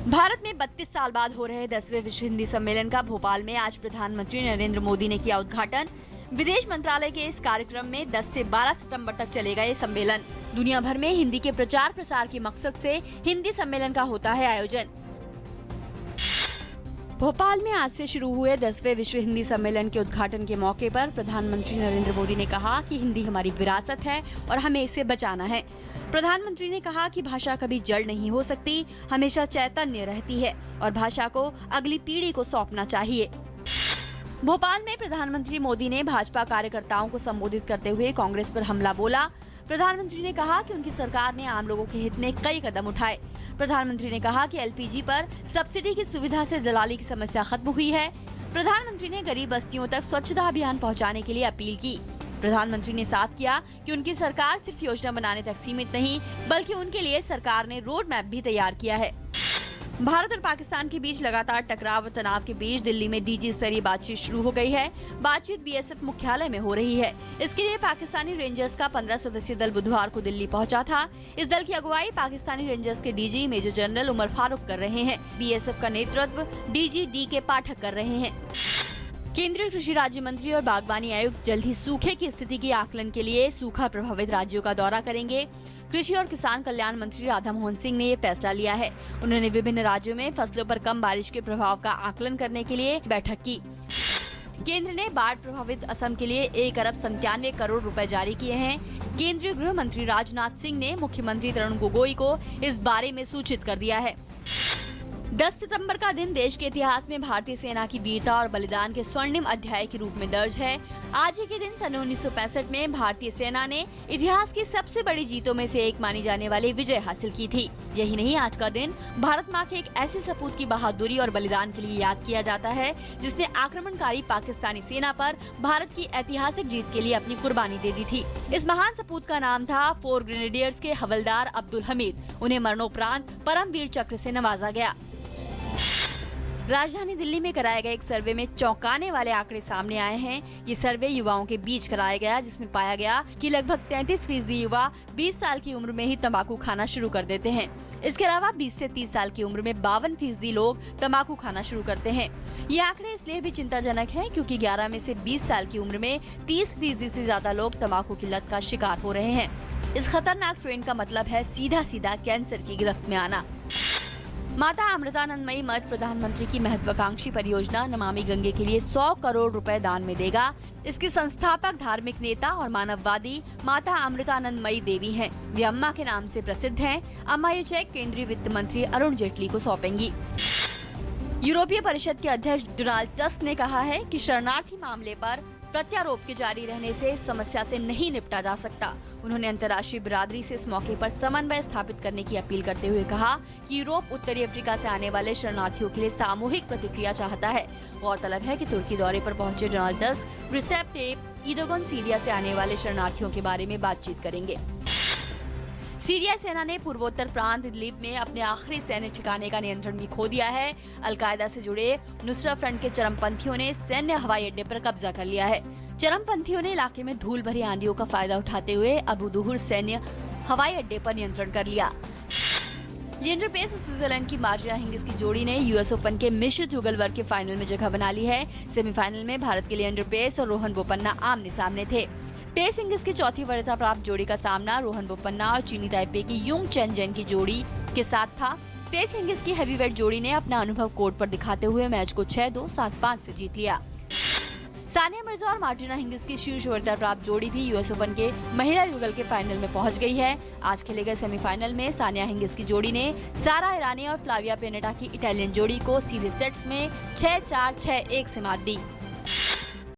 भारत में 32 साल बाद हो रहे 10वें विश्व हिंदी सम्मेलन का भोपाल में आज प्रधानमंत्री नरेंद्र मोदी ने किया उद्घाटन। विदेश मंत्रालय के इस कार्यक्रम में 10 से 12 सितंबर तक चलेगा ये सम्मेलन। दुनिया भर में हिंदी के प्रचार प्रसार के मकसद से हिंदी सम्मेलन का होता है आयोजन। भोपाल में आज से शुरू हुए 10वें विश्व हिंदी सम्मेलन के उद्घाटन के मौके पर प्रधानमंत्री नरेंद्र मोदी ने कहा कि हिंदी हमारी विरासत है और हमें इसे बचाना है। प्रधानमंत्री ने कहा कि भाषा कभी जड़ नहीं हो सकती, हमेशा चैतन्य रहती है और भाषा को अगली पीढ़ी को सौंपना चाहिए। भोपाल में प्रधानमंत्री मोदी ने भाजपा कार्यकर्ताओं को संबोधित करते हुए कांग्रेस पर हमला बोला। प्रधानमंत्री ने कहा कि उनकी सरकार ने आम लोगों के हित में कई कदम उठाए। प्रधानमंत्री ने कहा कि एलपीजी पर सब्सिडी की सुविधा से दलाली की समस्या खत्म हुई है। प्रधानमंत्री ने गरीब बस्तियों तक स्वच्छता अभियान पहुंचाने के लिए अपील की। प्रधानमंत्री ने साफ किया कि उनकी सरकार सिर्फ योजना बनाने तक सीमित नहीं, बल्कि उनके लिए सरकार ने रोड मैप भी तैयार किया है। भारत और पाकिस्तान के बीच लगातार टकराव और तनाव के बीच दिल्ली में डीजी स्तरीय बातचीत शुरू हो गई है। बातचीत बीएसएफ मुख्यालय में हो रही है। इसके लिए पाकिस्तानी रेंजर्स का 15 सदस्यीय दल बुधवार को दिल्ली पहुंचा था। इस दल की अगुवाई पाकिस्तानी रेंजर्स के DG major general Umar Farooq कर रहे हैं। बीएसएफ का नेतृत्व डीजी डी.के. पाठक कर रहे हैं। केंद्रीय कृषि राज्य मंत्री और बागवानी आयुक्त जल्द ही सूखे की स्थिति के आकलन के लिए सूखा प्रभावित राज्यों का दौरा करेंगे। कृषि और किसान कल्याण मंत्री राधा मोहन सिंह ने ये फैसला लिया है। उन्होंने विभिन्न राज्यों में फसलों पर कम बारिश के प्रभाव का आकलन करने के लिए बैठक की। केंद्र ने बाढ़ प्रभावित असम के लिए 1 अरब 97 करोड़ रुपए जारी किए हैं। केंद्रीय गृह मंत्री राजनाथ सिंह ने मुख्यमंत्री तरुण गोगोई को इस बारे में सूचित कर दिया है। 10 सितंबर का दिन देश के इतिहास में भारतीय सेना की वीरता और बलिदान के स्वर्णिम अध्याय के रूप में दर्ज है। आज ही के दिन सन 1965 में भारतीय सेना ने इतिहास की सबसे बड़ी जीतों में से एक मानी जाने वाली विजय हासिल की थी। यही नहीं, आज का दिन भारत माँ के एक ऐसे सपूत की बहादुरी और बलिदान के लिए याद किया जाता है जिसने आक्रमणकारी पाकिस्तानी सेना पर भारत की ऐतिहासिक जीत के लिए अपनी कुर्बानी दे दी थी। इस महान सपूत का नाम था 4 ग्रेनेडियर्स के हवलदार अब्दुल हमीद। उन्हें मरणोपरांत परमवीर चक्र से नवाजा गया। राजधानी दिल्ली में कराए गए एक सर्वे में चौंकाने वाले आंकड़े सामने आए हैं। ये सर्वे युवाओं के बीच कराया गया, जिसमें पाया गया कि लगभग 33% युवा 20 साल की उम्र में ही तंबाकू खाना शुरू कर देते हैं। इसके अलावा 20 से 30 साल की उम्र में 52% लोग तंबाकू खाना शुरू करते हैं। ये आंकड़े इसलिए भी चिंताजनक हैं क्योंकि 11 में से 20 साल की उम्र में 30% से ज्यादा लोग तंबाकू की लत का शिकार हो रहे हैं। इस खतरनाक ट्रेंड का मतलब है सीधा सीधा कैंसर की गिरफ्त में आना। माता अमृतानंदमयी मठ प्रधानमंत्री की महत्वाकांक्षी परियोजना नमामि गंगे के लिए 100 करोड़ रुपए दान में देगा। इसके संस्थापक धार्मिक नेता और मानववादी माता अमृतानंदमयी देवी हैं। वे अम्मा के नाम से प्रसिद्ध हैं। अम्मा ये चेक केंद्रीय वित्त मंत्री अरुण जेटली को सौंपेंगी। यूरोपीय परिषद के अध्यक्ष डोनाल्ड टस्क ने कहा है कि शरणार्थी मामले पर प्रत्यारोप के जारी रहने से इस समस्या से नहीं निपटा जा सकता। उन्होंने अंतर्राष्ट्रीय बिरादरी से इस मौके पर समन्वय स्थापित करने की अपील करते हुए कहा कि यूरोप उत्तरी अफ्रीका से आने वाले शरणार्थियों के लिए सामूहिक प्रतिक्रिया चाहता है। गौरतलब है कि तुर्की दौरे पर पहुंचे डोनाल्ड टस्क रिसेप ताय्यिप एर्दोगन सीरिया से आने वाले शरणार्थियों के बारे में बातचीत करेंगे। सीरिया सेना ने पूर्वोत्तर प्रांत इदलिब में अपने आखिरी सैन्य ठिकाने का नियंत्रण भी खो दिया है। अलकायदा से जुड़े नुसरत फ्रंट के चरमपंथियों ने सैन्य हवाई अड्डे पर कब्जा कर लिया है। चरमपंथियों ने इलाके में धूल भरी आंधियों का फायदा उठाते हुए अबू दुहर सैन्य हवाई अड्डे पर नियंत्रण कर लिया। लिएंडर पेस और स्विट्जरलैंड की मार्टिना हिंगिस की जोड़ी ने यूएस ओपन के मिश्रित युगल वर्ग के फाइनल में जगह बना ली है। सेमीफाइनल में भारत के लिएंडर पेस और रोहन बोपन्ना आमने सामने थे। पेस हिंगिस की चौथी वरीयता प्राप्त जोड़ी का सामना रोहन बोपन्ना और चीनी ताइपे की यूंग चेन जेन की जोड़ी के साथ था। पेस हिंगिस की हेवीवेट जोड़ी ने अपना अनुभव कोर्ट पर दिखाते हुए मैच को 6-2, 7-5 से जीत लिया। सानिया मिर्जा और मार्टिना हिंगिस की शीर्ष वरीयता प्राप्त जोड़ी भी यूएस ओपन के महिला युगल के फाइनल में पहुंच गई है। आज खेले गए सेमीफाइनल में सानिया हिंगिस की जोड़ी ने सारा ईरानी और फ्लाविया पेनेटा की इटालियन जोड़ी को सीधे सेट्स में 6-4, 6-1 से मात दी।